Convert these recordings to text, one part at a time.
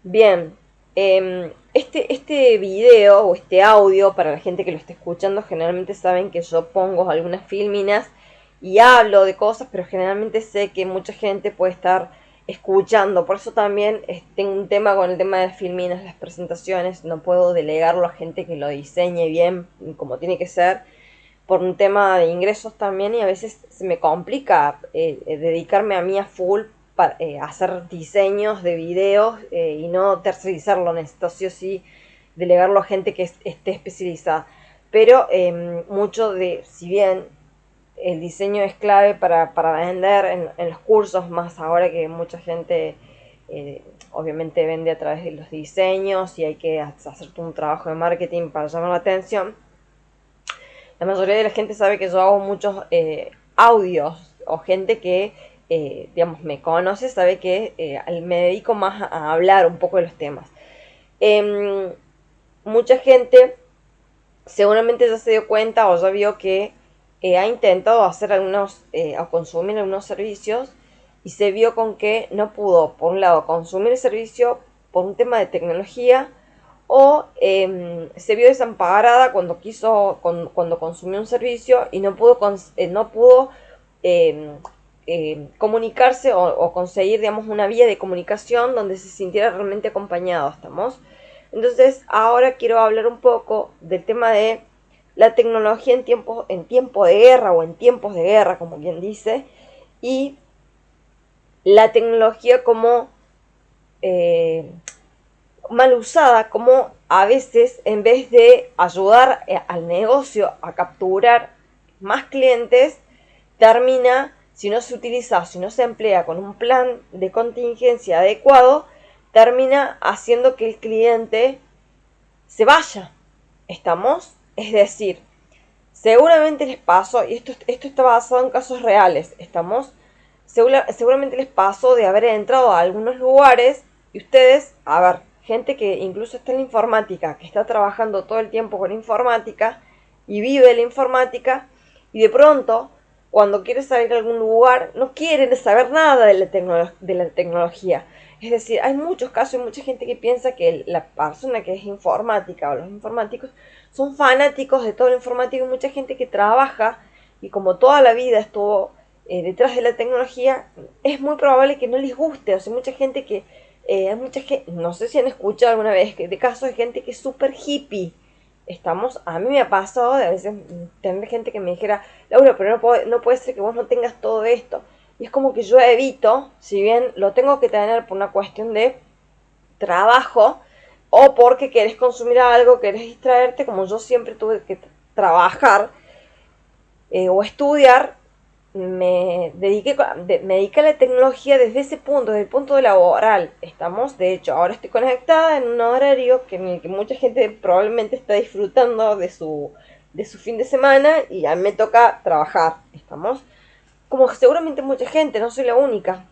Bien, este video o este audio, para la gente que lo esté escuchando, generalmente saben que yo pongo algunas filminas y hablo de cosas, pero generalmente sé que mucha gente puede estar escuchando. Por eso también tengo un tema con el tema de las filminas, las presentaciones. No puedo delegarlo a gente que lo diseñe bien, como tiene que ser, por un tema de ingresos también, y a veces se me complica dedicarme a mí a full para hacer diseños de videos y no tercerizarlo. Necesito sí o sí delegarlo a gente que esté especializada. Pero mucho de, si bien el diseño es clave para vender en los cursos, más ahora que mucha gente obviamente vende a través de los diseños y hay que hacer todo un trabajo de marketing para llamar la atención. La mayoría de la gente sabe que yo hago muchos audios, o gente que, digamos, me conoce, sabe que me dedico más a hablar un poco de los temas. Mucha gente seguramente ya se dio cuenta o ya vio que ha intentado hacer algunos o consumir algunos servicios y se vio con que no pudo, por un lado, consumir el servicio por un tema de tecnología, o se vio desamparada cuando consumió un servicio y no pudo eh, comunicarse o conseguir, digamos, una vía de comunicación donde se sintiera realmente acompañado. ¿Estamos? Entonces, ahora quiero hablar un poco del tema de la tecnología en tiempo de guerra, o en tiempos de guerra, como quien dice, y la tecnología como eh, mal usada, como a veces, en vez de ayudar al negocio a capturar más clientes, termina, si no se utiliza, si no se emplea con un plan de contingencia adecuado, termina haciendo que el cliente se vaya. ¿Estamos? Es decir, seguramente les pasó, y esto está basado en casos reales, ¿estamos? Seguramente les pasó de haber entrado a algunos lugares y ustedes, a ver, gente que incluso está en la informática, que está trabajando todo el tiempo con informática y vive la informática, y de pronto, cuando quiere salir a algún lugar, no quieren saber nada de la tecnología. Es decir, hay muchos casos y mucha gente que piensa que la persona que es informática o los informáticos son fanáticos de todo lo informático, y mucha gente que trabaja y como toda la vida estuvo detrás de la tecnología, es muy probable que no les guste. O sea, mucha gente que, no sé si han escuchado alguna vez de casos de gente que es súper hippie. A mí me ha pasado de a veces tener gente que me dijera, Laura, pero no puede ser que vos no tengas todo esto. Y es como que yo evito, si bien lo tengo que tener por una cuestión de trabajo, o porque querés consumir algo, querés distraerte, como yo siempre tuve que trabajar o estudiar, me dediqué a la tecnología desde ese punto, desde el punto laboral. Estamos, de hecho, ahora estoy conectada en un horario en el que mucha gente probablemente está disfrutando de su fin de semana, y a mí me toca trabajar. Estamos, como seguramente mucha gente, no soy la única,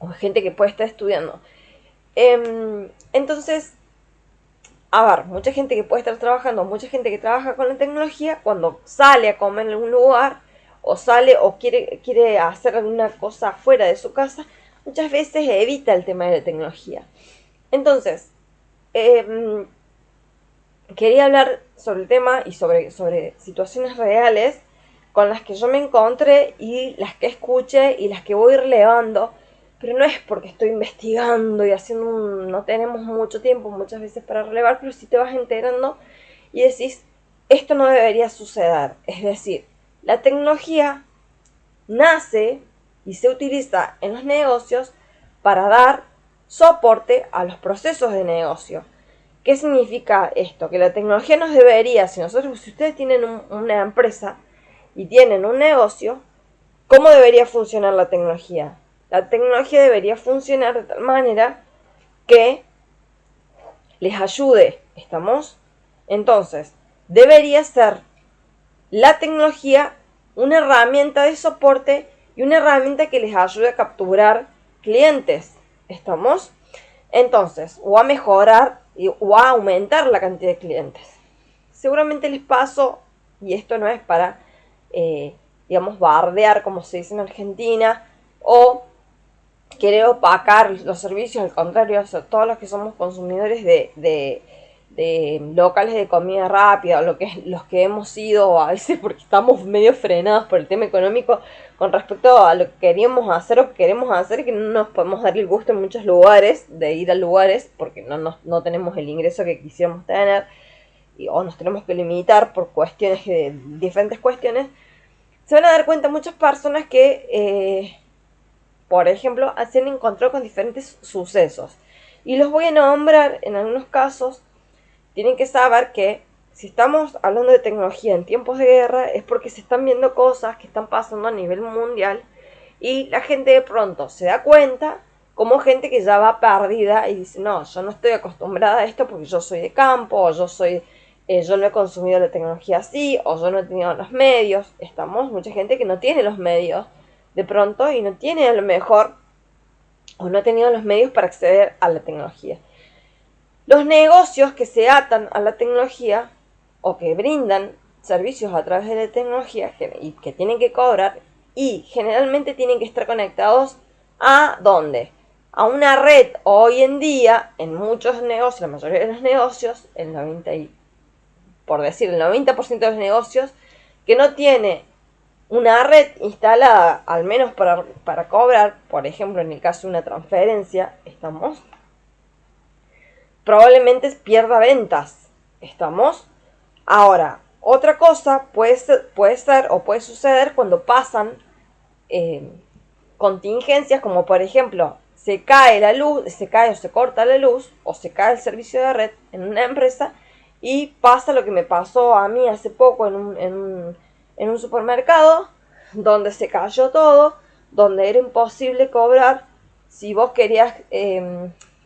o gente que puede estar estudiando. Entonces, a ver, mucha gente que puede estar trabajando, mucha gente que trabaja con la tecnología, cuando sale a comer en algún lugar, o sale o quiere hacer alguna cosa fuera de su casa, muchas veces evita el tema de la tecnología. Entonces, eh, quería hablar sobre el tema y sobre situaciones reales con las que yo me encontré y las que escuché y las que voy relevando. Pero no es porque estoy investigando y haciendo no tenemos mucho tiempo muchas veces para relevar, pero si te vas enterando y decís, esto no debería suceder. Es decir, la tecnología nace y se utiliza en los negocios para dar soporte a los procesos de negocio. ¿Qué significa esto? Que la tecnología nos debería, si ustedes tienen una empresa y tienen un negocio, ¿cómo debería funcionar la tecnología? La tecnología debería funcionar de tal manera que les ayude. ¿Estamos? Entonces, debería ser la tecnología una herramienta de soporte y una herramienta que les ayude a capturar clientes. ¿Estamos? Entonces, o a mejorar o a aumentar la cantidad de clientes. Seguramente les paso, y esto no es para, digamos, bardear, como se dice en Argentina, o querer opacar los servicios, al contrario, o sea, todos los que somos consumidores de locales de comida rápida, o los que hemos sido a veces porque estamos medio frenados por el tema económico con respecto a lo que queríamos hacer o que queremos hacer, que no nos podemos dar el gusto en muchos lugares de ir a lugares porque no tenemos el ingreso que quisiéramos tener, o nos tenemos que limitar por diferentes cuestiones. Se van a dar cuenta muchas personas que por ejemplo, se han encontrado con diferentes sucesos. Y los voy a nombrar en algunos casos. Tienen que saber que si estamos hablando de tecnología en tiempos de guerra es porque se están viendo cosas que están pasando a nivel mundial y la gente de pronto se da cuenta, como gente que ya va perdida y dice, no, yo no estoy acostumbrada a esto porque yo soy de campo, o yo no he consumido la tecnología así, o yo no he tenido los medios. Mucha gente que no tiene los medios de pronto y no tiene a lo mejor o no ha tenido los medios para acceder a la tecnología. Los negocios que se atan a la tecnología o que brindan servicios a través de la tecnología y que tienen que cobrar y generalmente tienen que estar conectados a ¿dónde? A una red. Hoy en día en muchos negocios, la mayoría de los negocios, el 90% de los negocios que no tiene una red instalada, al menos para cobrar, por ejemplo, en el caso de una transferencia, probablemente pierda ventas. Ahora, otra cosa puede ser o puede suceder cuando pasan contingencias, como por ejemplo, se cae la luz, se cae o se corta la luz, o se cae el servicio de red en una empresa, y pasa lo que me pasó a mí hace poco en un supermercado, donde se cayó todo, donde era imposible cobrar si vos querías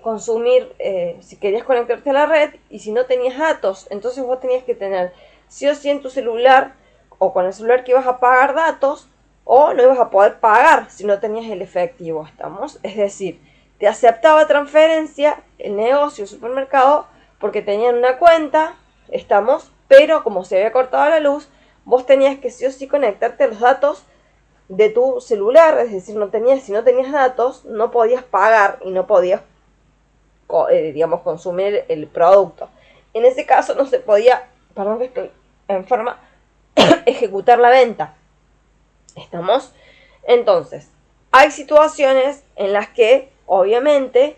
consumir, si querías conectarte a la red y si no tenías datos. Entonces vos tenías que tener sí o sí en tu celular o con el celular que ibas a pagar datos, o no ibas a poder pagar si no tenías el efectivo. Es decir, te aceptaba transferencia el negocio, el supermercado, porque tenían una cuenta, pero como se había cortado la luz, vos tenías que sí o sí conectarte a los datos de tu celular. Es decir, si no tenías datos, no podías pagar y no podías, consumir el producto. En ese caso no se podía, perdón que estoy enferma, ejecutar la venta. Entonces, hay situaciones en las que, obviamente,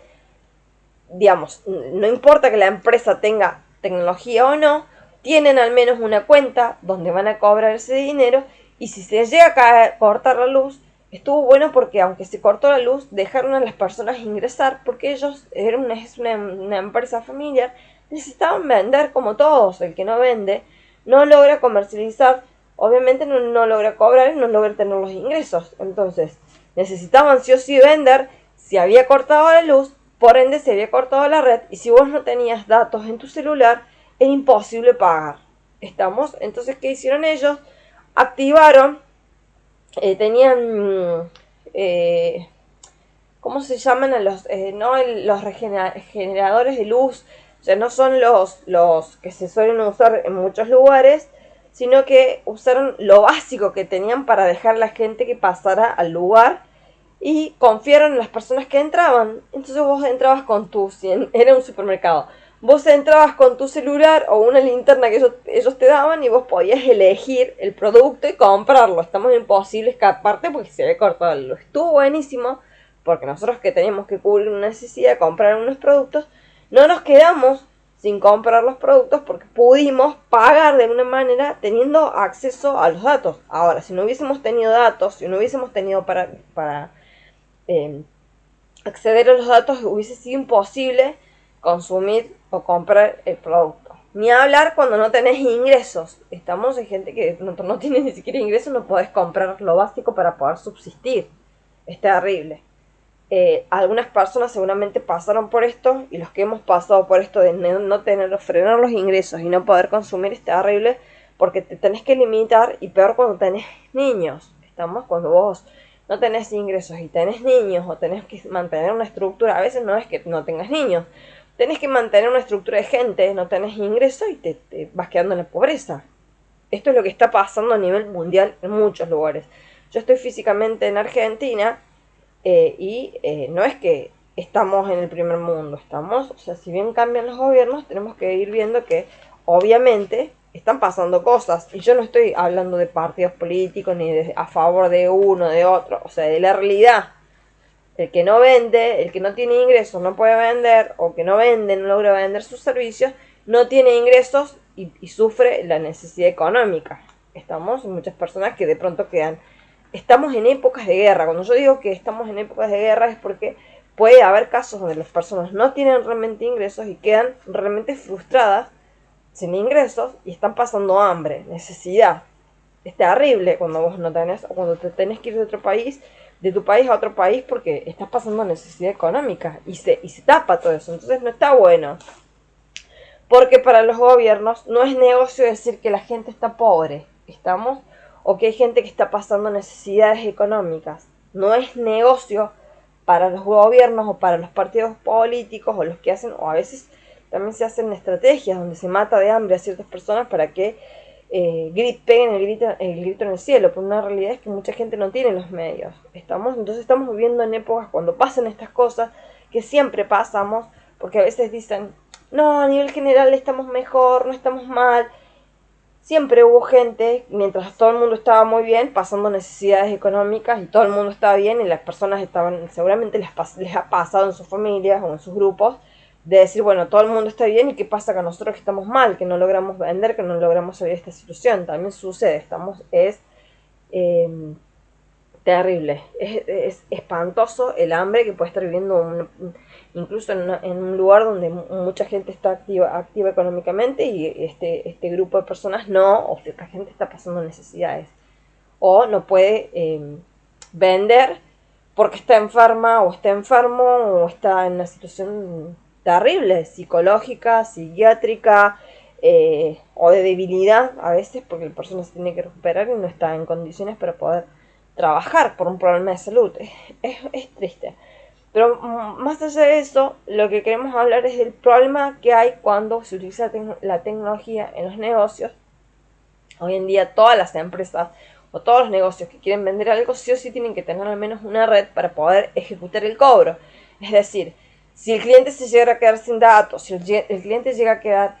no importa que la empresa tenga tecnología o no, tienen al menos una cuenta donde van a cobrar ese dinero, y si se llega a cortar la luz, estuvo bueno porque aunque se cortó la luz, dejaron a las personas ingresar porque ellos eran una empresa familiar, necesitaban vender como todos. El que no vende no logra comercializar, obviamente no logra cobrar y no logra tener los ingresos. Entonces necesitaban sí o sí vender. Si había cortado la luz, por ende se había cortado la red, y si vos no tenías datos en tu celular, era imposible pagar. Entonces, ¿qué hicieron ellos? Activaron, tenían, ¿cómo se llaman a los? Los generadores de luz, o sea, no son los que se suelen usar en muchos lugares, sino que usaron lo básico que tenían para dejar a la gente que pasara al lugar, y confiaron en las personas que entraban. Entonces vos entrabas era un supermercado, vos entrabas con tu celular o una linterna que ellos te daban, y vos podías elegir el producto y comprarlo. Imposible escaparte porque se había cortado la luz. Estuvo buenísimo porque nosotros, que teníamos que cubrir una necesidad de comprar unos productos, no nos quedamos sin comprar los productos porque pudimos pagar de una manera teniendo acceso a los datos. Ahora, si no hubiésemos tenido datos, si no hubiésemos tenido para acceder a los datos, hubiese sido imposible consumir o comprar el producto. Ni hablar cuando no tenés ingresos. Hay gente que no tiene ni siquiera ingresos, no podés comprar lo básico para poder subsistir. Es terrible. Algunas personas seguramente pasaron por esto, y los que hemos pasado por esto de frenar los ingresos y no poder consumir, es terrible porque te tenés que limitar, y peor cuando tenés niños. Cuando vos no tenés ingresos y tenés niños, o tenés que mantener una estructura. A veces no es que no tengas niños, tenés que mantener una estructura de gente, no tenés ingresos y te vas quedando en la pobreza. Esto es lo que está pasando a nivel mundial en muchos lugares. Yo estoy físicamente en Argentina, No es que estamos en el primer mundo, o sea, si bien cambian los gobiernos, tenemos que ir viendo que obviamente están pasando cosas. Y yo no estoy hablando de partidos políticos ni de a favor de uno, de otro, o sea, de la realidad. El que no vende, el que no tiene ingresos, no puede vender, o que no vende, no logra vender sus servicios, no tiene ingresos y sufre la necesidad económica. Estamos muchas personas que de pronto quedan. Estamos en épocas de guerra. Cuando yo digo que estamos en épocas de guerra es porque puede haber casos donde las personas no tienen realmente ingresos y quedan realmente frustradas, sin ingresos, y están pasando hambre, necesidad. Es terrible cuando vos no tenés, o cuando te tenés que ir de otro país, de tu país a otro país, porque estás pasando necesidad económica y se tapa todo eso. Entonces no está bueno. Porque para los gobiernos no es negocio decir que la gente está pobre, ¿estamos? O que hay gente que está pasando necesidades económicas. No es negocio para los gobiernos o para los partidos políticos o los que hacen, o a veces también se hacen estrategias donde se mata de hambre a ciertas personas para que peguen el grito en el cielo, pero una realidad es que mucha gente no tiene los medios. Entonces estamos viviendo en épocas cuando pasan estas cosas, que siempre pasamos, porque a veces dicen, no, a nivel general estamos mejor, no estamos mal. Siempre hubo gente, mientras todo el mundo estaba muy bien, pasando necesidades económicas y todo el mundo estaba bien y las personas estaban, seguramente les ha pasado en sus familias o en sus grupos, de decir, bueno, todo el mundo está bien y qué pasa con nosotros que estamos mal, que no logramos vender, que no logramos salir de esta situación. También sucede, eh, terrible, es espantoso el hambre que puede estar viviendo incluso en un lugar donde mucha gente está activa económicamente y este grupo de personas no, o cierta gente está pasando necesidades o no puede vender porque está enferma o está enfermo o está en una situación terrible, psicológica, psiquiátrica, o de debilidad a veces porque la persona se tiene que recuperar y no está en condiciones para poder trabajar por un problema de salud. Es triste. Pero más allá de eso, lo que queremos hablar es del problema que hay cuando se utiliza la tecnología en los negocios. Hoy en día todas las empresas o todos los negocios que quieren vender algo sí o sí tienen que tener al menos una red para poder ejecutar el cobro. Es decir, si el cliente se llega a quedar sin datos, si el cliente llega a quedar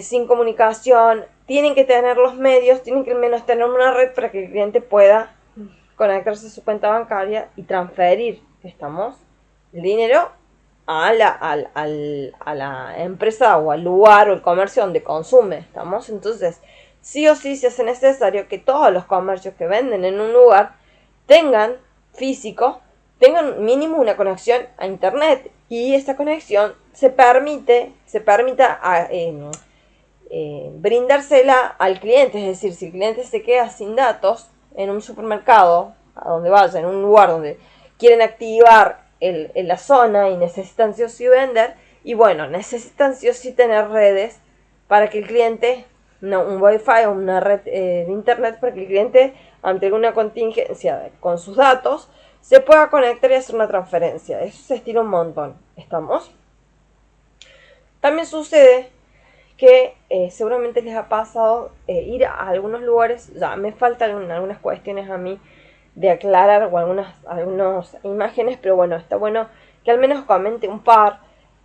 sin comunicación, tienen que tener los medios, tienen que al menos tener una red para que el cliente pueda conectarse a su cuenta bancaria y transferir, el dinero a la empresa o al lugar o el comercio donde consume, Entonces, sí o sí se hace necesario que todos los comercios que venden en un lugar tengan tengan mínimo una conexión a internet y esta conexión se permita brindársela al cliente, es decir, si el cliente se queda sin datos en un supermercado, a donde vaya, en un lugar donde quieren activar la zona y necesitan sí o sí vender, y bueno, necesitan sí o sí tener redes para que el cliente, no, un wifi o una red de internet para que el cliente, ante alguna contingencia con sus datos, se pueda conectar y hacer una transferencia. Eso se estira un montón. También sucede que seguramente les ha pasado ir a algunos lugares, ya me faltan algunas cuestiones a mí de aclarar o algunas imágenes, pero bueno, está bueno que al menos comente un par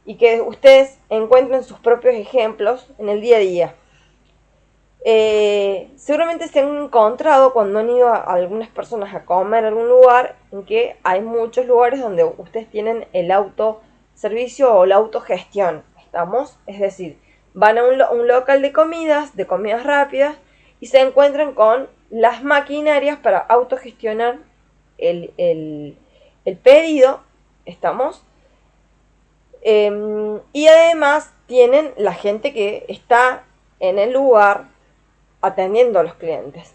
y que ustedes encuentren sus propios ejemplos en el día a día. Seguramente se han encontrado cuando han ido a algunas personas a comer a algún lugar en que hay muchos lugares donde ustedes tienen el autoservicio o la autogestión, es decir, van a un local de comidas rápidas y se encuentran con las maquinarias para autogestionar el pedido, y además tienen la gente que está en el lugar atendiendo a los clientes.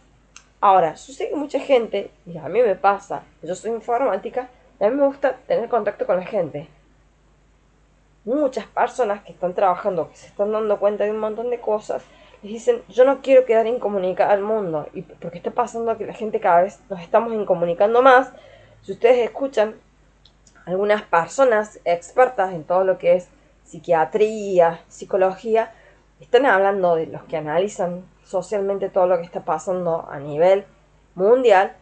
Ahora, yo sé que mucha gente, y a mí me pasa, yo soy informática, y a mí me gusta tener contacto con la gente. Muchas personas que están trabajando, que se están dando cuenta de un montón de cosas, les dicen, yo no quiero quedar incomunicada al mundo, y porque está pasando que la gente cada vez nos estamos incomunicando más. Si ustedes escuchan algunas personas expertas en todo lo que es psiquiatría, psicología, están hablando de los que analizan socialmente todo lo que está pasando a nivel mundial.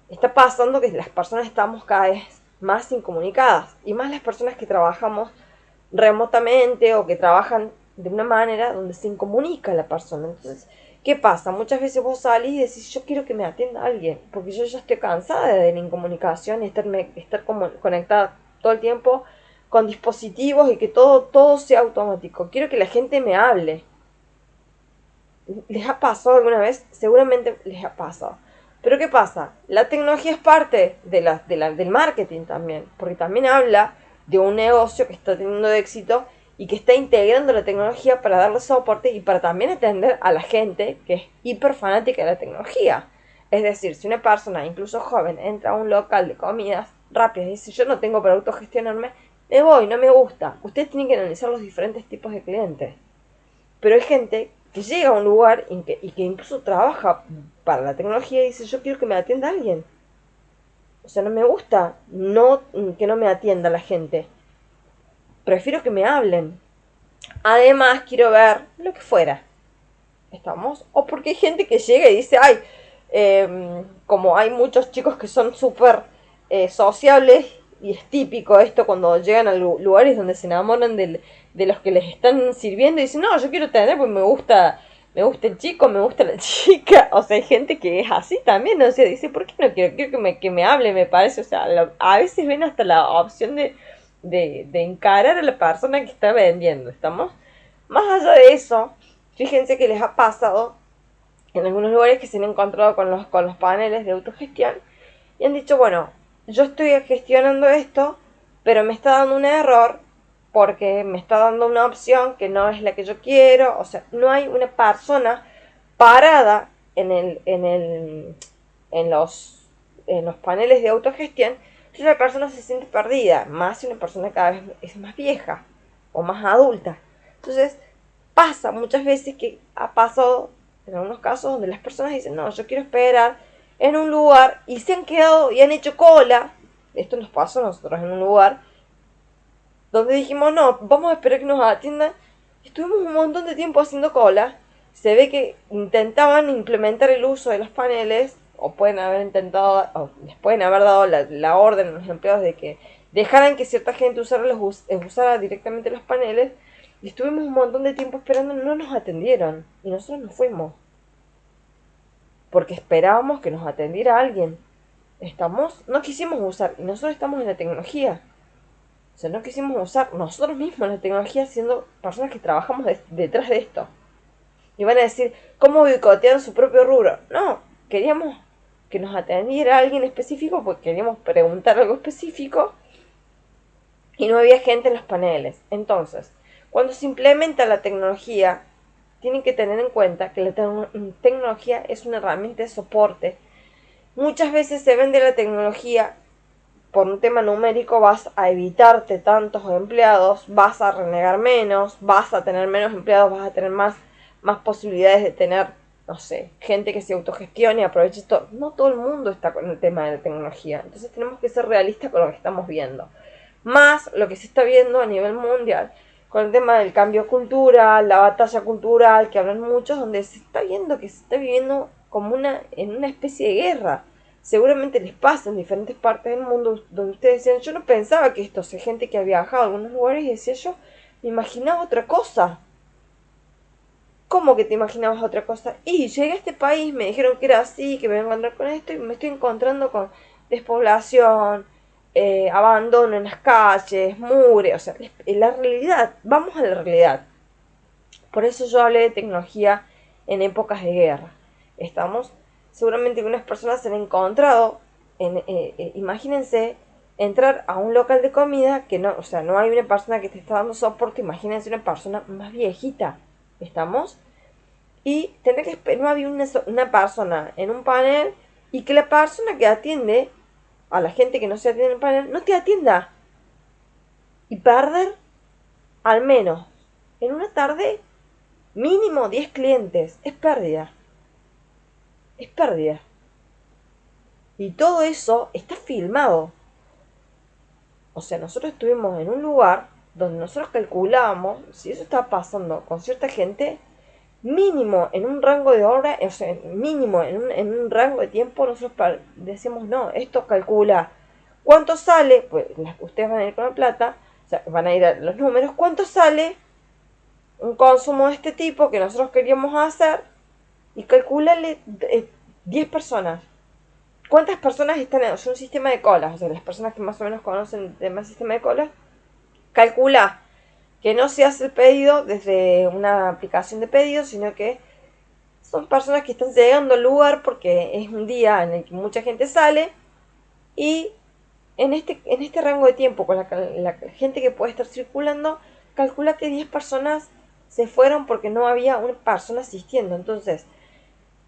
Está pasando que las personas estamos cada vez más incomunicadas. Y más las personas que trabajamos remotamente o que trabajan de una manera donde se incomunica la persona. Entonces, ¿qué pasa? Muchas veces vos salís y decís, yo quiero que me atienda alguien, porque yo ya estoy cansada de la incomunicación y estar como conectada todo el tiempo con dispositivos y que todo sea automático. Quiero que la gente me hable. ¿Les ha pasado alguna vez? Seguramente les ha pasado. Pero ¿qué pasa? La tecnología es parte del marketing también, porque también habla de un negocio que está teniendo éxito y que está integrando la tecnología para darle soporte y para también atender a la gente que es hiper fanática de la tecnología. Es decir, si una persona, incluso joven, entra a un local de comidas rápidas y dice, yo no tengo para autogestionarme, me voy, no me gusta. Ustedes tienen que analizar los diferentes tipos de clientes. Pero hay gente que llega a un lugar y que incluso trabaja para la tecnología y dice, yo quiero que me atienda alguien. O sea, no me gusta que no me atienda la gente. Prefiero que me hablen. Además, quiero ver lo que fuera. ¿Estamos? O porque hay gente que llega y dice, ay, como hay muchos chicos que son súper sociables, y es típico esto cuando llegan a lugares donde se enamoran de los que les están sirviendo y dicen, no, yo quiero tener porque me gusta el chico, me gusta la chica. O sea, hay gente que es así también, o sea, dice, ¿por qué no quiero? Quiero que me hable, me parece. O sea, a veces ven hasta la opción de encarar a la persona que está vendiendo, ¿estamos? Más allá de eso, fíjense que les ha pasado en algunos lugares que se han encontrado con los paneles de autogestión y han dicho, bueno, yo estoy gestionando esto, pero me está dando un error porque me está dando una opción que no es la que yo quiero. O sea, no hay una persona parada en los paneles de autogestión. Entonces la persona se siente perdida, más si una persona cada vez es más vieja o más adulta. Entonces pasa muchas veces que ha pasado en algunos casos donde las personas dicen, no, yo quiero esperar en un lugar y se han quedado y han hecho cola. Esto nos pasó a nosotros en un lugar donde dijimos, no, vamos a esperar que nos atiendan. Estuvimos un montón de tiempo haciendo cola. Se ve que intentaban implementar el uso de los paneles, o pueden haber intentado, o les pueden haber dado la orden a los empleados de que dejaran que cierta gente usara directamente los paneles. Y estuvimos un montón de tiempo esperando, no nos atendieron. Y nosotros nos fuimos. Porque esperábamos que nos atendiera alguien. No quisimos usar, y nosotros estamos en la tecnología. O sea, no quisimos usar nosotros mismos la tecnología siendo personas que trabajamos detrás de esto. Y van a decir, ¿cómo boicotean su propio rubro? No, queríamos que nos atendiera alguien específico porque queríamos preguntar algo específico y no había gente en los paneles. Entonces, cuando se implementa la tecnología, tienen que tener en cuenta que la tecnología es una herramienta de soporte. Muchas veces se vende la tecnología por un tema numérico, vas a evitarte tantos empleados, vas a renegar menos, vas a tener menos empleados, vas a tener más posibilidades de tener, no sé, gente que se autogestione y aproveche todo. No todo el mundo está con el tema de la tecnología, entonces tenemos que ser realistas con lo que estamos viendo. Más lo que se está viendo a nivel mundial con el tema del cambio cultural, la batalla cultural, que hablan muchos, donde se está viendo que se está viviendo como en una especie de guerra. Seguramente les pasa en diferentes partes del mundo donde ustedes decían, yo no pensaba que esto, o sea, gente que ha viajado a algunos lugares y decía, yo me imaginaba otra cosa. ¿Cómo que te imaginabas otra cosa? Y llegué a este país, me dijeron que era así, que me iba a encontrar con esto y me estoy encontrando con despoblación, abandono en las calles, mugre. O sea, la realidad, vamos a la realidad. Por eso yo hablé de tecnología en épocas de guerra. Estamos, seguramente unas personas se han encontrado, imagínense entrar a un local de comida que no, o sea, no hay una persona que te está dando soporte, imagínense una persona más viejita. ¿Estamos? Y tener que esperar, no había una persona en un panel y que la persona que atiende a la gente que no se atiende en el panel no te atienda. Y perder al menos en una tarde mínimo 10 clientes. Es pérdida. Es pérdida. Y todo eso está filmado. O sea, nosotros estuvimos en un lugar donde nosotros calculábamos si eso estaba pasando con cierta gente, mínimo en un rango de hora, o sea, mínimo en un rango de tiempo, nosotros decíamos, no, esto calcula ¿cuánto sale? Pues ustedes van a ir con la plata, o sea, van a ir a los números, ¿cuánto sale un consumo de este tipo que nosotros queríamos hacer? Y calcularle 10 personas. ¿Cuántas personas están en un sistema de colas? O sea, las personas que más o menos conocen el tema del sistema de colas, calcula que no se hace el pedido desde una aplicación de pedido, sino que son personas que están llegando al lugar porque es un día en el que mucha gente sale y en este rango de tiempo con la gente que puede estar circulando, calcula que 10 personas se fueron porque no había una persona asistiendo. Entonces,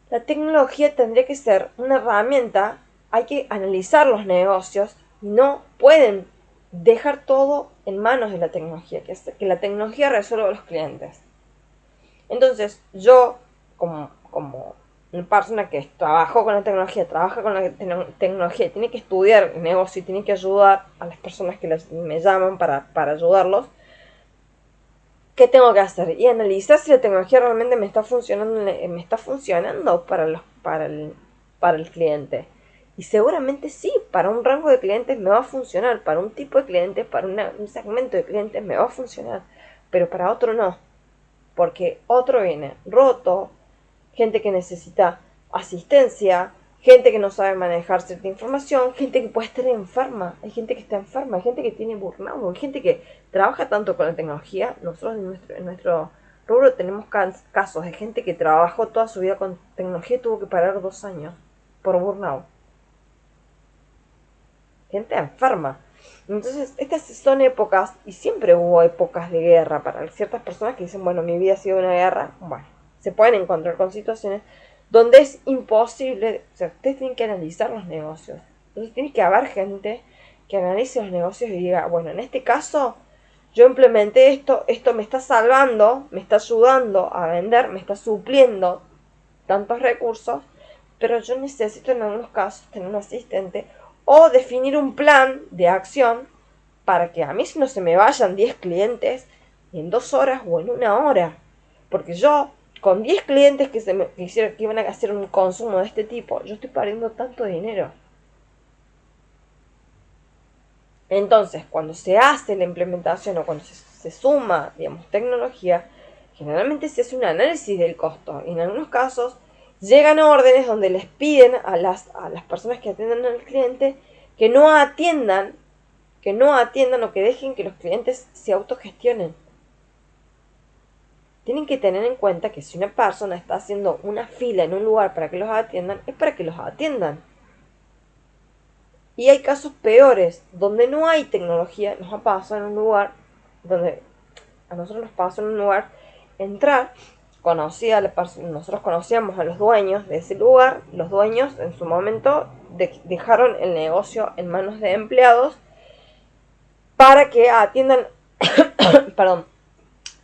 la tecnología tendría que ser una herramienta, hay que analizar los negocios y no pueden dejar todo en manos de la tecnología, que la tecnología resuelva a los clientes. Entonces, yo, como una persona que trabajó con la tecnología, trabaja con la tecnología, tiene que estudiar el negocio y tiene que ayudar a las personas que me llaman para ayudarlos, ¿qué tengo que hacer? Y analizar si la tecnología realmente me está funcionando para el cliente. Y seguramente sí, para un rango de clientes me va a funcionar, para un tipo de clientes, para un segmento de clientes me va a funcionar, pero para otro no, porque otro viene roto, gente que necesita asistencia, gente que no sabe manejar cierta información, gente que puede estar enferma, hay gente que está enferma, hay gente que tiene burnout, hay gente que trabaja tanto con la tecnología. Nosotros en nuestro rubro tenemos casos de gente que trabajó toda su vida con tecnología y tuvo que parar 2 años por burnout. Gente enferma. Entonces, estas son épocas, y siempre hubo épocas de guerra para ciertas personas que dicen, bueno, mi vida ha sido una guerra. Bueno, se pueden encontrar con situaciones donde es imposible, o sea, ustedes tienen que analizar los negocios. Entonces tiene que haber gente que analice los negocios y diga, bueno, en este caso yo implementé esto me está salvando, me está ayudando a vender, me está supliendo tantos recursos, pero yo necesito en algunos casos tener un asistente o definir un plan de acción para que a mí no se me vayan 10 clientes en 2 horas o en 1 hora. Porque yo, con 10 clientes que iban a hacer un consumo de este tipo, yo estoy perdiendo tanto dinero. Entonces, cuando se hace la implementación o cuando se suma, digamos, tecnología, generalmente se hace un análisis del costo. Y en algunos casos llegan órdenes donde les piden a las personas que atiendan al cliente que no atiendan o que dejen que los clientes se autogestionen. Tienen que tener en cuenta que si una persona está haciendo una fila en un lugar para que los atiendan, es para que los atiendan. Y hay casos peores, donde no hay tecnología. Nos ha pasado en un lugar, donde a nosotros nos pasó en un lugar, entrar, nosotros conocíamos a los dueños de ese lugar, los dueños en su momento dejaron el negocio en manos de empleados para que atiendan, perdón,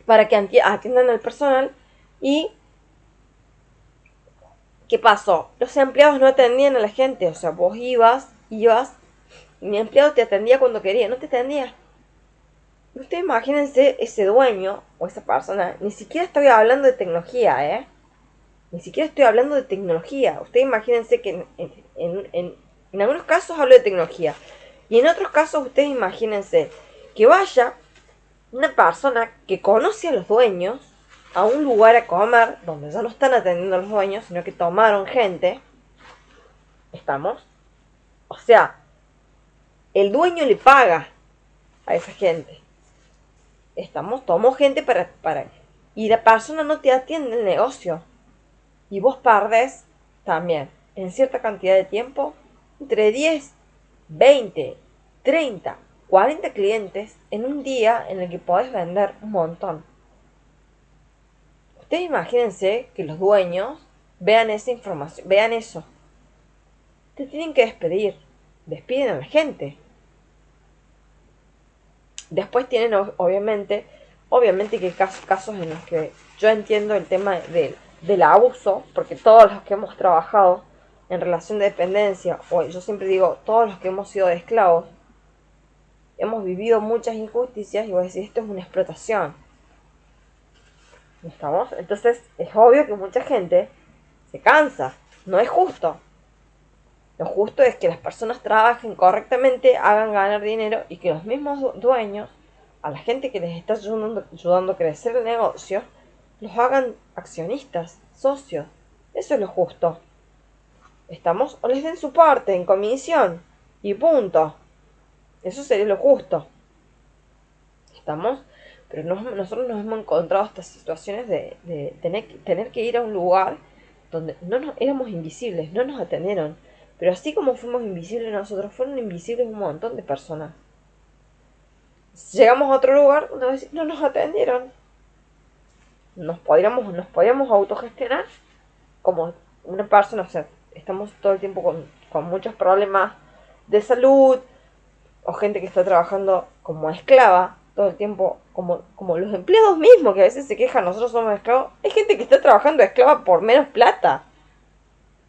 para que atiendan al personal. Y ¿qué pasó? Los empleados no atendían a la gente, o sea, vos ibas, y mi empleado te atendía cuando quería, no te atendía. Ustedes imagínense ese dueño o esa persona, ni siquiera estoy hablando de tecnología, ni siquiera estoy hablando de tecnología. Ustedes imagínense que en algunos casos hablo de tecnología, y en otros casos ustedes imagínense que vaya una persona que conoce a los dueños a un lugar a comer donde ya no están atendiendo a los dueños, sino que tomaron gente. ¿Estamos? O sea, el dueño le paga a esa gente. Tomó gente para y la persona no te atiende el negocio. Y vos perdés también en cierta cantidad de tiempo entre 10, 20, 30, 40 clientes en un día en el que podés vender un montón. Ustedes imagínense que los dueños vean esa información, vean eso. Te tienen que despedir. Despiden a la gente. Después tienen obviamente que hay casos en los que yo entiendo el tema del abuso, porque todos los que hemos trabajado en relación de dependencia, o yo siempre digo, todos los que hemos sido esclavos, hemos vivido muchas injusticias y vos decís, esto es una explotación. ¿Estamos? Entonces es obvio que mucha gente se cansa, no es justo. Lo justo es que las personas trabajen correctamente, hagan ganar dinero y que los mismos dueños, a la gente que les está ayudando a crecer el negocio, los hagan accionistas, socios. Eso es lo justo. ¿Estamos? O les den su parte en comisión. Y punto. Eso sería lo justo. ¿Estamos? Pero nosotros nos hemos encontrado estas situaciones de tener que ir a un lugar donde éramos invisibles, no nos atendieron. Pero así como fuimos invisibles nosotros, fueron invisibles un montón de personas. Llegamos a otro lugar donde no nos atendieron. Nos podíamos autogestionar como una persona, o sea, estamos todo el tiempo con muchos problemas de salud, o gente que está trabajando como esclava todo el tiempo, como los empleados mismos que a veces se quejan, nosotros somos esclavos. Hay gente que está trabajando esclava por menos plata.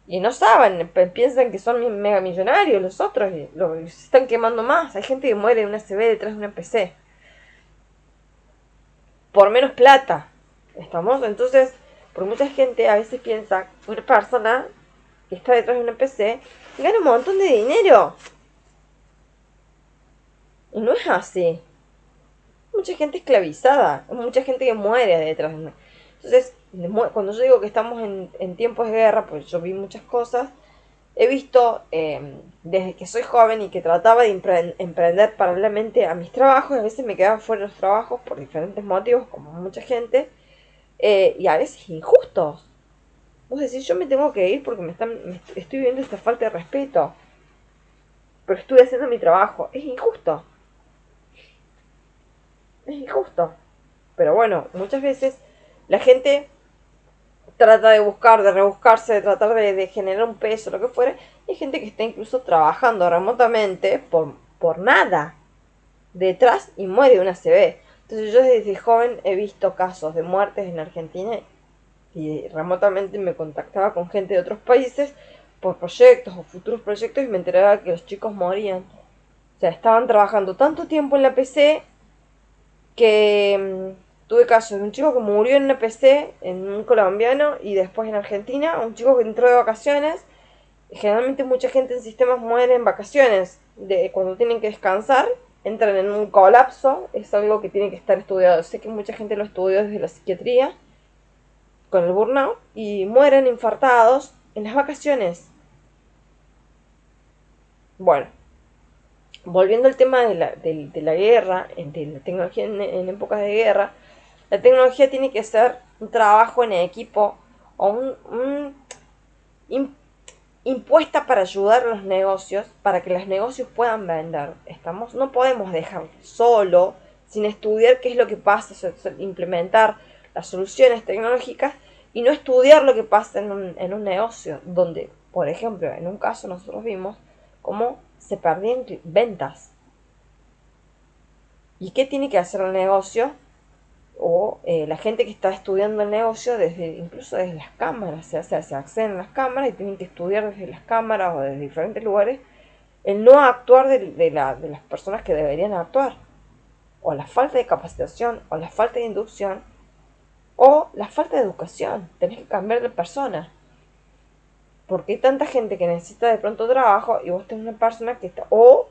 Y no saben, piensan que son mega millonarios los otros y se están quemando más. Hay gente que muere en una CB detrás de una PC. Por menos plata. ¿Estamos? Entonces, por mucha gente a veces piensa que una persona que está detrás de una PC gana un montón de dinero. Y no es así. Mucha gente esclavizada, mucha gente que muere detrás de una. Entonces, cuando yo digo que estamos en tiempos de guerra, pues yo vi muchas cosas. He visto desde que soy joven y que trataba de emprender paralelamente a mis trabajos, a veces me quedaba fuera de los trabajos por diferentes motivos, como mucha gente, y a veces injustos. Vos decís, yo me tengo que ir porque estoy viendo esta falta de respeto, pero estoy haciendo mi trabajo. Es injusto. Es injusto. Pero bueno, muchas veces la gente trata de buscar, de rebuscarse, de tratar de generar un peso, lo que fuera. Y hay gente que está incluso trabajando remotamente por nada detrás y muere de una CB. Entonces yo desde joven he visto casos de muertes en Argentina y remotamente me contactaba con gente de otros países por proyectos o futuros proyectos y me enteraba que los chicos morían. O sea, estaban trabajando tanto tiempo en la PC que tuve casos de un chico que murió en una PC, en un colombiano, y después en Argentina, un chico que entró de vacaciones. Generalmente mucha gente en sistemas muere en vacaciones, cuando tienen que descansar, entran en un colapso, es algo que tiene que estar estudiado. Sé que mucha gente lo estudió desde la psiquiatría, con el burnout, y mueren infartados en las vacaciones. Bueno, volviendo al tema de la guerra, de la tecnología en épocas de guerra, la tecnología tiene que ser un trabajo en equipo o impuesta para ayudar a los negocios, para que los negocios puedan vender. No podemos dejar solo, sin estudiar qué es lo que pasa, implementar las soluciones tecnológicas y no estudiar lo que pasa en un negocio, donde, por ejemplo, en un caso nosotros vimos cómo se perdían ventas. ¿Y qué tiene que hacer el negocio? O la gente que está estudiando el negocio incluso desde las cámaras, se acceden a las cámaras y tienen que estudiar desde las cámaras o desde diferentes lugares el no actuar de las personas que deberían actuar, o la falta de capacitación, o la falta de inducción, o la falta de educación. Tenés que cambiar de persona, porque hay tanta gente que necesita de pronto trabajo y vos tenés una persona que está, o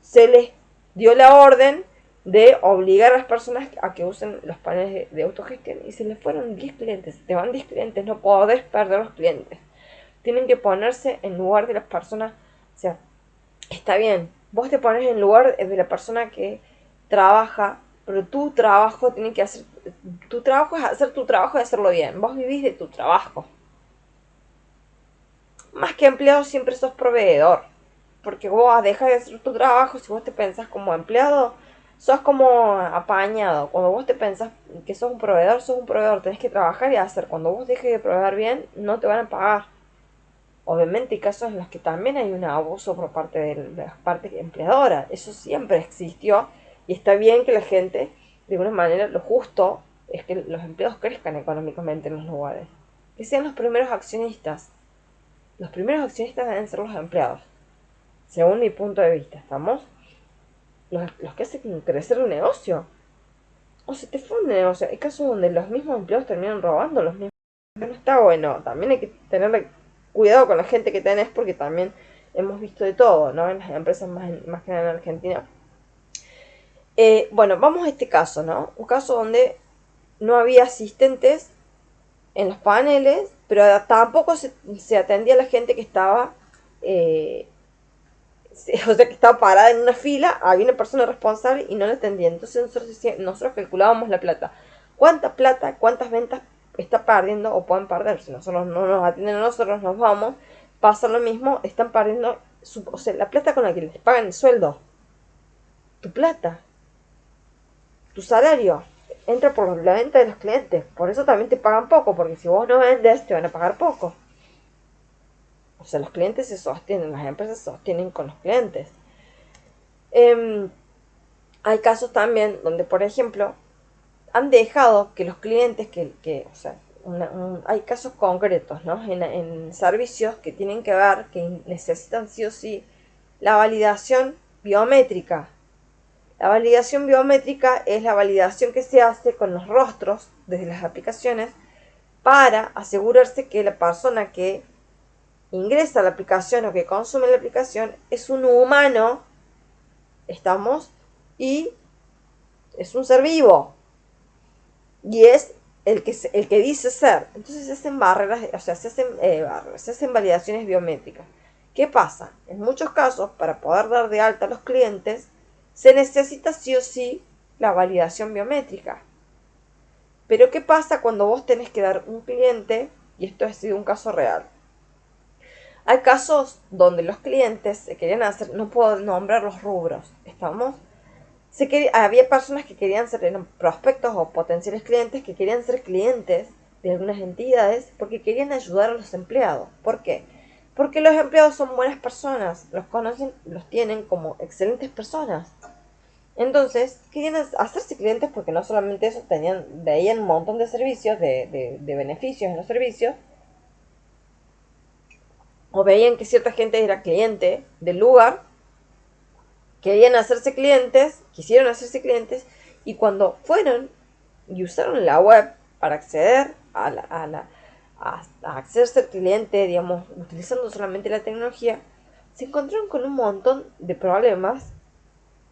se les dio la orden de obligar a las personas a que usen los paneles de autogestión y se les fueron 10 clientes, te van 10 clientes, no podés perder los clientes. Tienen que ponerse en lugar de las personas, o sea, está bien, vos te pones en lugar de la persona que trabaja, pero tu trabajo es hacer tu trabajo y hacerlo bien. Vos vivís de tu trabajo. Más que empleado siempre sos proveedor, porque vos dejas de hacer tu trabajo si vos te pensás como empleado. Sos como apañado. Cuando vos te pensás que sos un proveedor, tenés que trabajar y hacer. Cuando vos dejes de proveer bien, no te van a pagar. Obviamente hay casos en los que también hay un abuso por parte de la parte empleadora. Eso siempre existió y está bien que la gente, de alguna manera, lo justo es que los empleados crezcan económicamente en los lugares. Que sean los primeros accionistas. Los primeros accionistas deben ser los empleados. Según mi punto de vista, ¿estamos? Los que hacen crecer un negocio. O se te funde, o sea, hay casos donde los mismos empleados terminan robando no está bueno. También hay que tener cuidado con la gente que tenés porque también hemos visto de todo, ¿no? En las empresas más que nada en Argentina. Bueno, vamos a este caso, ¿no? Un caso donde no había asistentes en los paneles, pero tampoco se atendía a la gente que estaba, o sea, que estaba parada en una fila, había una persona responsable y no la atendía. Entonces nosotros calculábamos la plata. Cuántas ventas está perdiendo o pueden perder? Si nosotros no nos atienden, nosotros nos vamos, pasa lo mismo, están perdiendo, o sea, la plata con la que les pagan el sueldo. Tu plata, tu salario, entra por la venta de los clientes. Por eso también te pagan poco, porque si vos no vendes, te van a pagar poco. O sea, los clientes se sostienen, las empresas se sostienen con los clientes. Hay casos también donde, por ejemplo, han dejado que los clientes, o sea, hay casos concretos, ¿no? En servicios que tienen que ver, que necesitan sí o sí la validación biométrica. La validación biométrica es la validación que se hace con los rostros desde las aplicaciones para asegurarse que la persona que ingresa a la aplicación o que consume la aplicación es un humano, estamos, y es un ser vivo. Y es el que dice ser. Entonces se hacen barreras, o sea, se hacen validaciones biométricas. ¿Qué pasa? En muchos casos, para poder dar de alta a los clientes, se necesita sí o sí la validación biométrica. Pero ¿qué pasa cuando vos tenés que dar un cliente? Y esto ha sido un caso real. Hay casos donde los clientes se querían hacer, no puedo nombrar los rubros, ¿estamos? Había personas que querían ser, eran prospectos o potenciales clientes que querían ser clientes de algunas entidades porque querían ayudar a los empleados. ¿Por qué? Porque los empleados son buenas personas, los conocen, los tienen como excelentes personas. Entonces, querían hacerse clientes porque no solamente eso, veían un montón de servicios, de beneficios en los servicios, o veían que cierta gente era cliente del lugar, quisieron hacerse clientes, y cuando fueron y usaron la web para acceder a ser cliente, digamos, utilizando solamente la tecnología, se encontraron con un montón de problemas,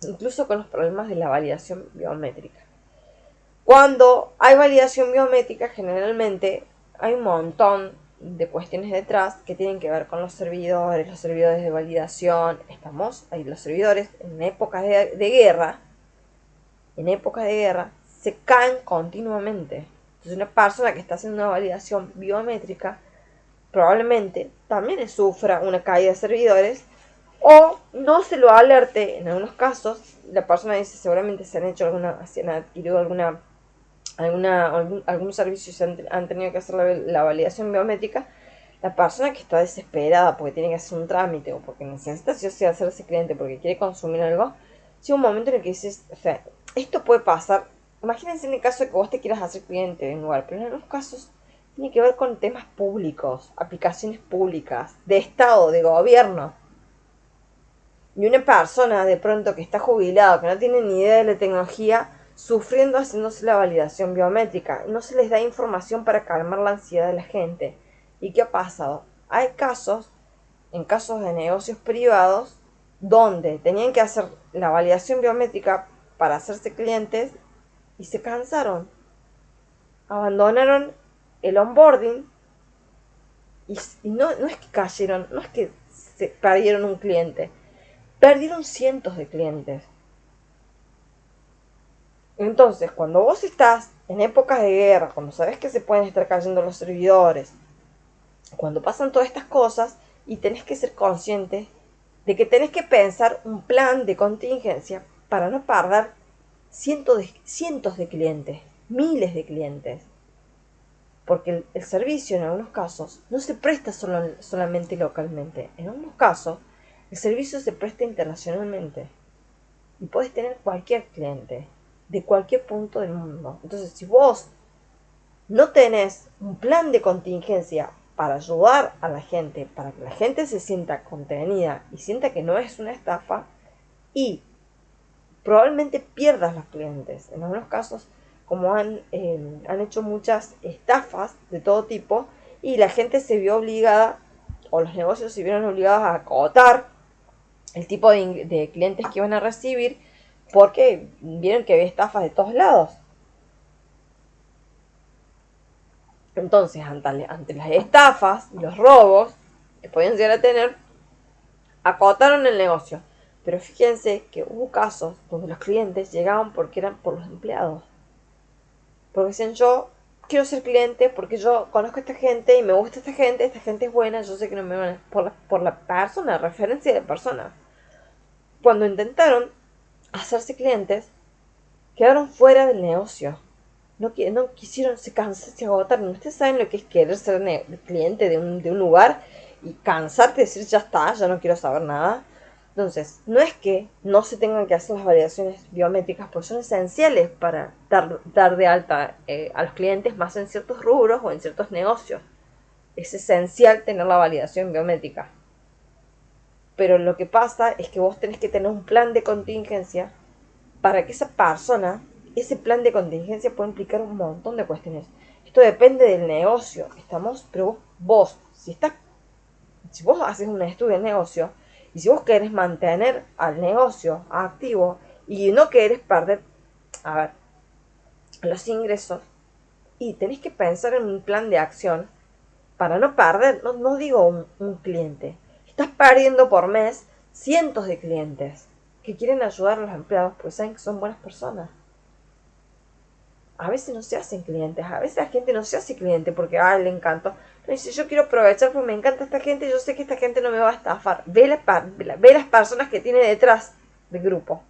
incluso con los problemas de la validación biométrica. Cuando hay validación biométrica, generalmente hay un montón de cuestiones detrás que tienen que ver con los servidores de validación. Estamos ahí, los servidores en épocas de guerra, se caen continuamente. Entonces una persona que está haciendo una validación biométrica probablemente también sufra una caída de servidores, o no se lo alerte. En algunos casos la persona dice seguramente se han adquirido algún servicio y han tenido que hacer la validación biométrica. La persona que está desesperada porque tiene que hacer un trámite o porque necesita sí o sí hacerse cliente porque quiere consumir algo, llega un momento en el que dices, o sea, esto puede pasar. Imagínense en el caso de que vos te quieras hacer cliente de un lugar, pero en algunos casos tiene que ver con temas públicos, aplicaciones públicas, de Estado, de gobierno. Y una persona de pronto que está jubilado, que no tiene ni idea de la tecnología, sufriendo haciéndose la validación biométrica. No se les da información para calmar la ansiedad de la gente. ¿Y qué ha pasado? Hay casos, en casos de negocios privados, donde tenían que hacer la validación biométrica para hacerse clientes y se cansaron. Abandonaron el onboarding y no es que cayeron, no es que se perdieron un cliente, perdieron cientos de clientes. Entonces, cuando vos estás en épocas de guerra, cuando sabes que se pueden estar cayendo los servidores, cuando pasan todas estas cosas, y tenés que ser consciente de que tenés que pensar un plan de contingencia para no perder cientos de clientes, miles de clientes. Porque el servicio en algunos casos no se presta solamente localmente. En algunos casos el servicio se presta internacionalmente. Y puedes tener cualquier cliente de cualquier punto del mundo. Entonces, si vos no tenés un plan de contingencia para ayudar a la gente, para que la gente se sienta contenida y sienta que no es una estafa, y probablemente pierdas los clientes. En algunos casos, como han hecho muchas estafas de todo tipo, y la gente se vio obligada o los negocios se vieron obligados a acotar el tipo de clientes que iban a recibir porque vieron que había estafas de todos lados. Entonces, ante las estafas y los robos que podían llegar a tener, acotaron el negocio. Pero fíjense que hubo casos donde los clientes llegaban porque eran por los empleados. Porque decían, yo quiero ser cliente porque yo conozco a esta gente y me gusta esta gente es buena, yo sé que no me van a... Por la persona, referencia de persona. Cuando intentaron hacerse clientes, quedaron fuera del negocio. No quisieron, se agotaron. Ustedes saben lo que es querer ser cliente de un lugar y cansarte de decir, ya está, ya no quiero saber nada. Entonces, no es que no se tengan que hacer las validaciones biométricas, porque son esenciales para dar de alta a los clientes, más en ciertos rubros o en ciertos negocios. Es esencial tener la validación biométrica. Pero lo que pasa es que vos tenés que tener un plan de contingencia para que esa persona, ese plan de contingencia puede implicar un montón de cuestiones. Esto depende del negocio, ¿estamos? Pero si vos haces un estudio del negocio y si vos querés mantener al negocio activo y no querés perder, los ingresos, y tenés que pensar en un plan de acción para no perder, no digo un cliente, estás perdiendo por mes cientos de clientes que quieren ayudar a los empleados porque saben que son buenas personas. A veces no se hacen clientes, a veces la gente no se hace cliente porque le encantó. Pero dice, yo quiero aprovechar porque me encanta esta gente, yo sé que esta gente no me va a estafar. Ve las personas que tiene detrás del grupo.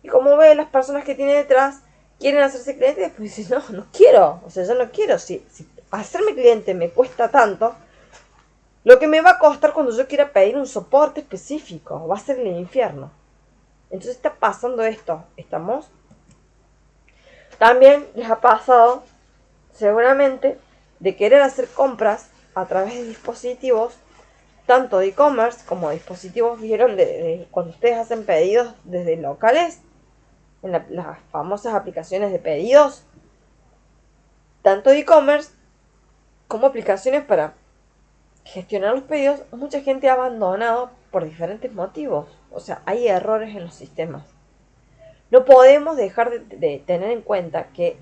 Y como ve las personas que tiene detrás, quieren hacerse clientes, después dice, no quiero. O sea, yo no quiero. Si hacerme cliente me cuesta tanto, lo que me va a costar cuando yo quiera pedir un soporte específico va a ser el infierno. Entonces está pasando esto. ¿Estamos? También les ha pasado, seguramente, de querer hacer compras a través de dispositivos, tanto de e-commerce como dispositivos, vieron, de cuando ustedes hacen pedidos desde locales, en las famosas aplicaciones de pedidos, tanto de e-commerce como aplicaciones para gestionar los pedidos. Mucha gente ha abandonado por diferentes motivos. O sea, hay errores en los sistemas. No podemos dejar de tener en cuenta que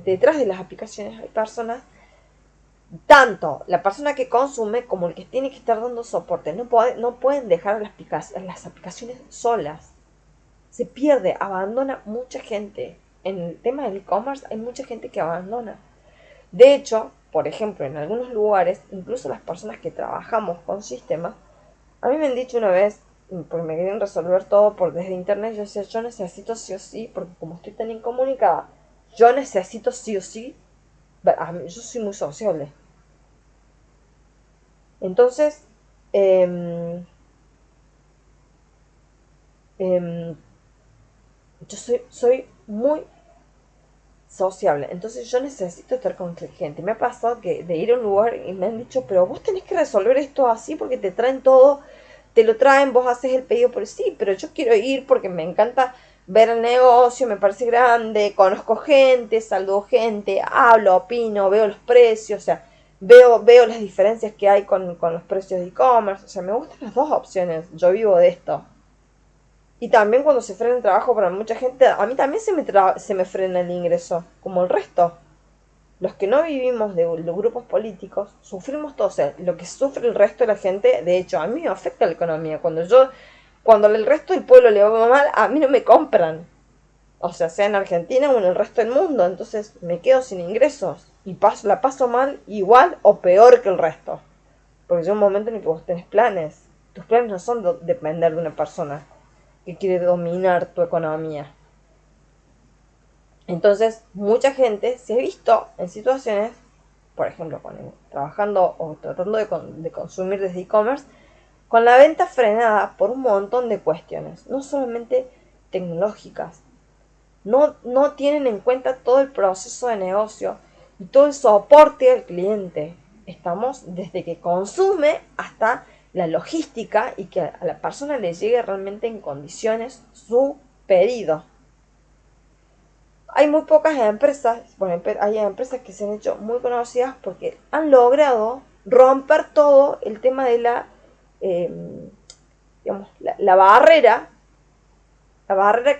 detrás de las aplicaciones hay personas, tanto la persona que consume como el que tiene que estar dando soporte. No pueden dejar las aplicaciones solas. Se pierde, abandona mucha gente. En el tema del e-commerce hay mucha gente que abandona. De hecho, por ejemplo, en algunos lugares, incluso las personas que trabajamos con sistemas, a mí me han dicho una vez, porque me querían resolver todo desde internet, yo decía, yo necesito sí o sí, porque como estoy tan incomunicada, yo necesito sí o sí, yo soy muy sociable. Entonces, yo soy muy sociable, entonces yo necesito estar con gente. Me ha pasado que de ir a un lugar y me han dicho, pero vos tenés que resolver esto así porque te traen todo, te lo traen, vos haces el pedido por sí, pero yo quiero ir porque me encanta ver el negocio, me parece grande, conozco gente, saludo gente, hablo, opino, veo los precios, o sea, veo las diferencias que hay con los precios de e-commerce, o sea, me gustan las dos opciones, yo vivo de esto. Y también cuando se frena el trabajo para mucha gente, a mí también se me frena el ingreso, como el resto. Los que no vivimos de los grupos políticos, sufrimos todo. O sea, lo que sufre el resto de la gente, de hecho, a mí me afecta la economía. Cuando el resto del pueblo le va mal, a mí no me compran. O sea en Argentina o en el resto del mundo. Entonces me quedo sin ingresos. Y la paso mal igual o peor que el resto. Porque llega un momento en el que vos tenés planes. Tus planes no son depender de una persona que quiere dominar tu economía. Entonces, mucha gente se ha visto en situaciones, por ejemplo, trabajando o tratando de consumir desde e-commerce, con la venta frenada por un montón de cuestiones, no solamente tecnológicas. No tienen en cuenta todo el proceso de negocio y todo el soporte al cliente. Estamos desde que consume hasta la logística y que a la persona le llegue realmente en condiciones su pedido. Hay muy pocas empresas, hay empresas que se han hecho muy conocidas porque han logrado romper todo el tema de digamos, la barrera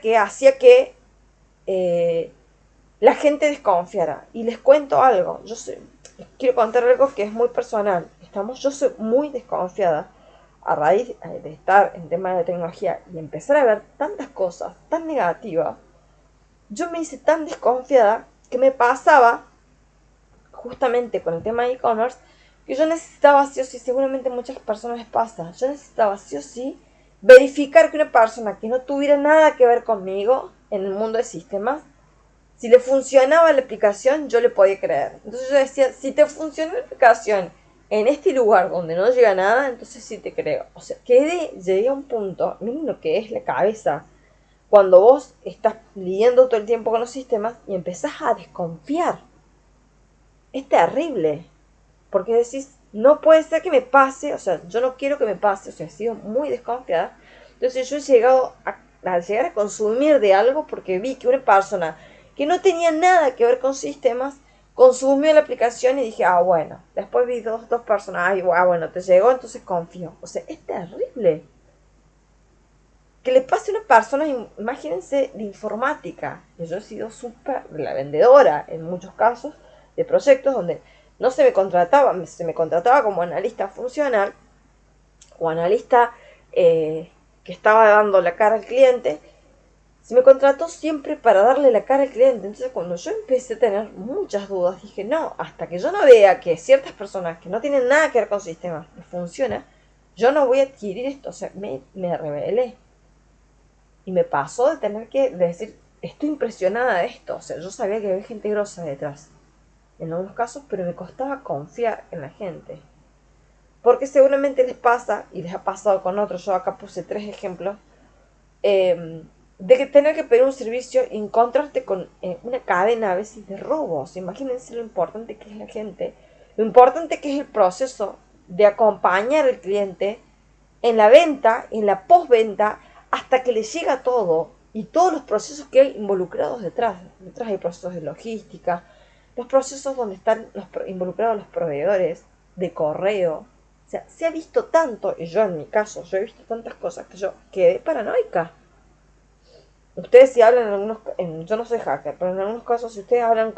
que hacía que la gente desconfiara. Y les cuento algo, les quiero contar algo que es muy personal. Yo soy muy desconfiada a raíz de estar en tema de tecnología y empezar a ver tantas cosas tan negativas. Yo me hice tan desconfiada que me pasaba justamente con el tema de e-commerce que yo necesitaba sí o sí, seguramente muchas personas les pasa, yo necesitaba sí o sí verificar que una persona que no tuviera nada que ver conmigo en el mundo de sistemas, si le funcionaba la aplicación, yo le podía creer. Entonces yo decía, si te funciona la aplicación en este lugar donde no llega nada, entonces sí te creo. O sea, llegué a un punto, miren lo que es la cabeza, cuando vos estás lidiando todo el tiempo con los sistemas y empezás a desconfiar. Es terrible. Porque decís, no puede ser que me pase, o sea, yo no quiero que me pase, o sea, he sido muy desconfiada. Entonces yo he llegado a llegar a consumir de algo porque vi que una persona que no tenía nada que ver con sistemas consumió la aplicación y dije, ah, bueno. Después vi dos personas, ah, bueno, te llegó, entonces confío. O sea, es terrible. Que le pase a una persona, imagínense, de informática. Yo he sido súper la vendedora en muchos casos de proyectos donde no se me contrataba como analista funcional o analista que estaba dando la cara al cliente. Se me contrató siempre para darle la cara al cliente. Entonces cuando yo empecé a tener muchas dudas, dije, no, hasta que yo no vea que ciertas personas que no tienen nada que ver con sistemas funciona, yo no voy a adquirir esto. O sea, me rebelé. Y me pasó de tener que decir, estoy impresionada de esto. O sea, yo sabía que había gente grosa detrás. En algunos casos, pero me costaba confiar en la gente. Porque seguramente les pasa, y les ha pasado con otros, yo acá puse 3 ejemplos, de que tener que pedir un servicio y encontrarte con una cadena a veces de robos. Imagínense lo importante que es la gente, lo importante que es el proceso de acompañar al cliente en la venta, en la postventa, hasta que le llega todo y todos los procesos que hay involucrados detrás. Detrás hay procesos de logística, los procesos donde están involucrados los proveedores de correo. O sea, se ha visto tanto, y yo en mi caso, yo he visto tantas cosas que yo quedé paranoica. Ustedes si hablan yo no soy hacker, pero en algunos casos si ustedes hablan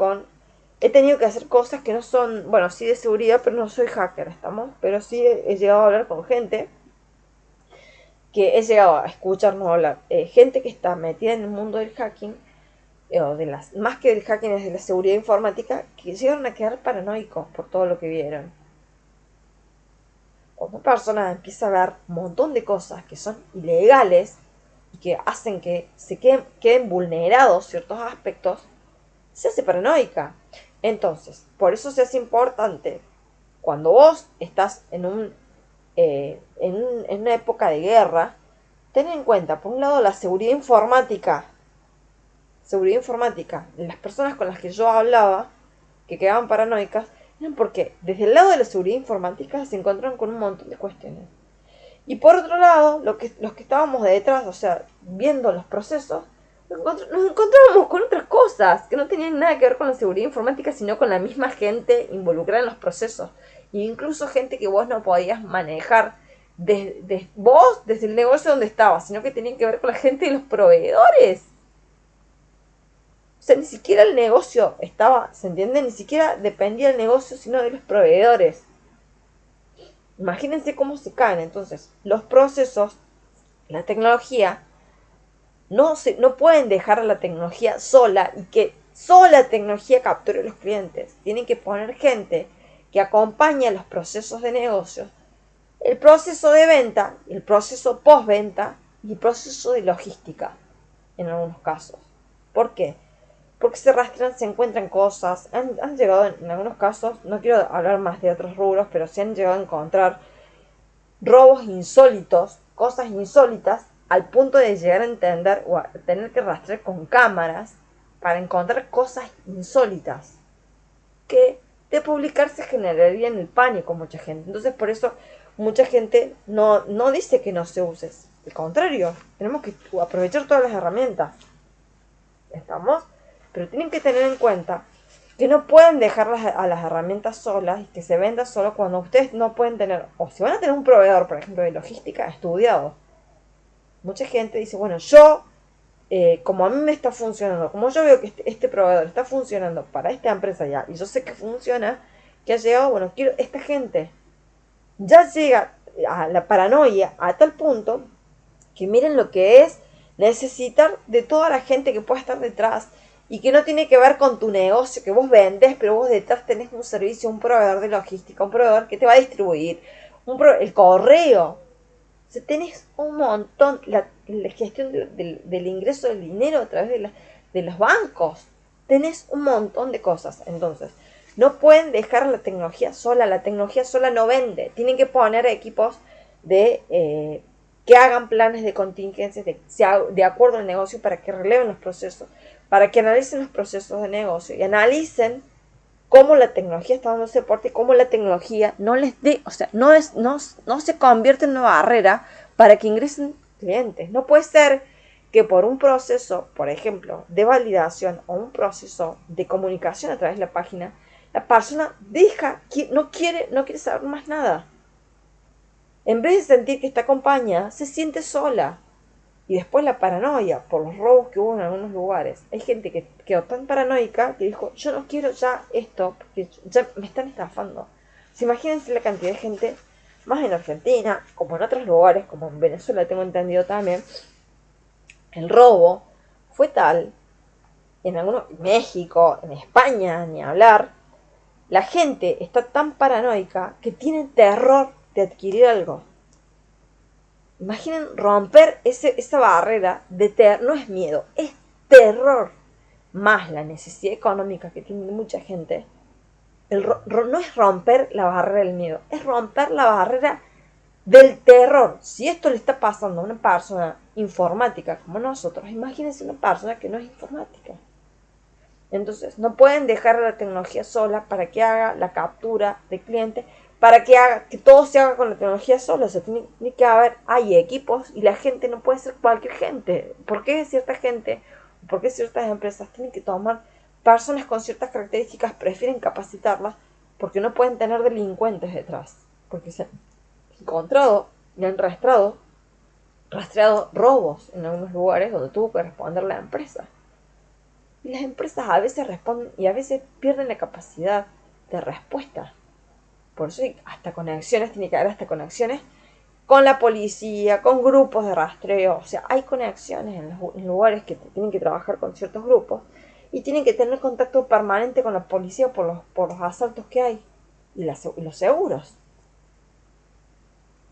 he tenido que hacer cosas que no son, bueno, sí de seguridad, pero no soy hacker, ¿estamos? Pero sí he llegado a hablar con gente que he llegado a escucharnos hablar, gente que está metida en el mundo del hacking, o más que del hacking es de la seguridad informática, que llegaron a quedar paranoicos por todo lo que vieron. Cuando una persona empieza a ver un montón de cosas que son ilegales y que hacen que queden vulnerados ciertos aspectos, se hace paranoica. Entonces, por eso se hace importante, cuando vos estás en una época de guerra, ten en cuenta, por un lado, la seguridad informática. Seguridad informática. Las personas con las que yo hablaba, que quedaban paranoicas, eran porque desde el lado de la seguridad informática se encontraron con un montón de cuestiones. Y por otro lado, los que estábamos de detrás, o sea, viendo los procesos, nos encontrábamos con otras cosas que no tenían nada que ver con la seguridad informática, sino con la misma gente involucrada en los procesos. E incluso gente que vos no podías manejar vos desde el negocio donde estabas, sino que tenían que ver con la gente de los proveedores. O sea, ni siquiera el negocio estaba, ¿se entiende? Ni siquiera dependía del negocio, sino de los proveedores. Imagínense cómo se caen. Entonces, los procesos, la tecnología, no pueden dejar a la tecnología sola y que sola la tecnología capture a los clientes. Tienen que poner gente que acompañe los procesos de negocios, el proceso de venta, el proceso postventa y el proceso de logística en algunos casos. ¿Por qué? Porque se rastrean, se encuentran cosas, han llegado en algunos casos, no quiero hablar más de otros rubros, pero se han llegado a encontrar robos insólitos, cosas insólitas, al punto de llegar a entender o a tener que rastrear con cámaras para encontrar cosas insólitas que de publicarse generaría en el pánico mucha gente. Entonces por eso mucha gente no dice que no se use. Al contrario, tenemos que aprovechar todas las herramientas. ¿Estamos? Pero tienen que tener en cuenta que no pueden dejar a las herramientas solas y que se venda solo cuando ustedes no pueden tener, o si van a tener un proveedor, por ejemplo, de logística estudiado. Mucha gente dice, bueno, yo, como a mí me está funcionando, como yo veo que este proveedor está funcionando para esta empresa ya, y yo sé que funciona, que ha llegado, bueno, quiero esta gente. Ya llega a la paranoia a tal punto que miren lo que es necesitar de toda la gente que pueda estar detrás y que no tiene que ver con tu negocio que vos vendes, pero vos detrás tenés un servicio, un proveedor de logística, un proveedor que te va a distribuir, el correo. O sea, tenés un montón, la gestión del ingreso del dinero a través de los bancos. Tenés un montón de cosas. Entonces, no pueden dejar la tecnología sola no vende. Tienen que poner equipos de que hagan planes de contingencias de acuerdo al negocio para que releven los procesos, para que analicen los procesos de negocio y analicen cómo la tecnología está dando soporte y cómo la tecnología no les dé, o sea, no se convierte en una barrera para que ingresen clientes. No puede ser que por un proceso, por ejemplo, de validación o un proceso de comunicación a través de la página, la persona no quiere saber más nada. En vez de sentir que está acompañada, se siente sola. Y después la paranoia por los robos que hubo en algunos lugares. Hay gente que quedó tan paranoica que dijo, yo no quiero ya esto, porque ya me están estafando. Imagínense la cantidad de gente, más en Argentina, como en otros lugares, como en Venezuela tengo entendido también, el robo fue tal, en algunos, México, en España, ni hablar, la gente está tan paranoica que tiene terror de adquirir algo. Imaginen romper esa barrera de no es miedo, es terror, más la necesidad económica que tiene mucha gente. No es romper la barrera del miedo, es romper la barrera del terror. Si esto le está pasando a una persona informática como nosotros, imagínense una persona que no es informática. Entonces, no pueden dejar la tecnología sola para que haga la captura de cliente, para que haga que todo se haga con la tecnología sola. O sea, tiene que haber, hay equipos y la gente no puede ser cualquier gente. ¿Por qué cierta gente, por qué ciertas empresas tienen que tomar personas con ciertas características, prefieren capacitarlas porque no pueden tener delincuentes detrás? Porque se han encontrado y han rastreado robos en algunos lugares donde tuvo que responder la empresa. Y las empresas a veces responden y a veces pierden la capacidad de respuesta. Por eso hay hasta conexiones, tiene que haber hasta conexiones con la policía, con grupos de rastreo. O sea, hay conexiones en lugares que tienen que trabajar con ciertos grupos y tienen que tener contacto permanente con la policía por los asaltos que hay y los seguros.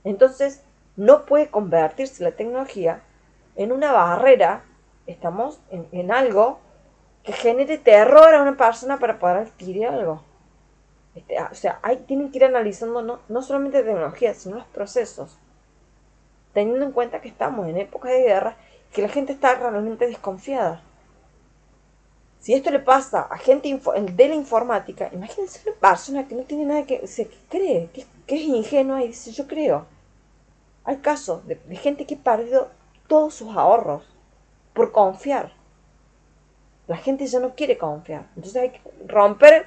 Entonces, no puede convertirse la tecnología en una barrera, estamos en algo que genere terror a una persona para poder adquirir algo. O sea, tienen que ir analizando no solamente la tecnología, sino los procesos. Teniendo en cuenta que estamos en época de guerra y que la gente está realmente desconfiada. Si esto le pasa a gente de la informática, imagínense una persona que no tiene nada que cree, que es ingenua y dice yo creo. Hay casos de gente que ha perdido todos sus ahorros por confiar. La gente ya no quiere confiar. Entonces hay que romper,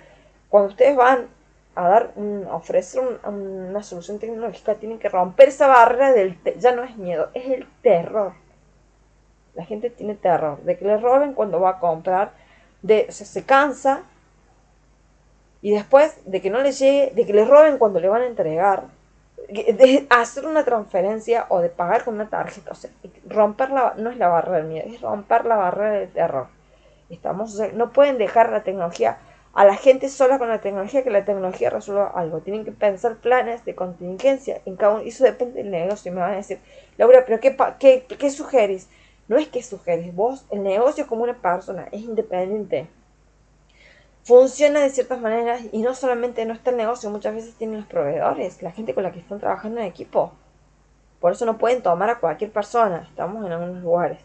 cuando ustedes van a ofrecer una solución tecnológica, tienen que romper esa barrera ya no es miedo, es el terror. La gente tiene terror de que le roben cuando va a comprar, se cansa, y después de que no le llegue, de que le roben cuando le van a entregar, de hacer una transferencia o de pagar con una tarjeta. O sea, no es la barrera del miedo, es romper la barrera del terror. No pueden dejar la tecnología a la gente sola con la tecnología, que la tecnología resuelva algo. Tienen que pensar planes de contingencia en cada uno. Y eso depende del negocio. Y me van a decir, Laura, pero ¿qué sugerís? No es que sugerís vos, el negocio como una persona, es independiente. Funciona de ciertas maneras y no solamente no está el negocio, muchas veces tienen los proveedores, la gente con la que están trabajando en equipo. Por eso no pueden tomar a cualquier persona, estamos en algunos lugares.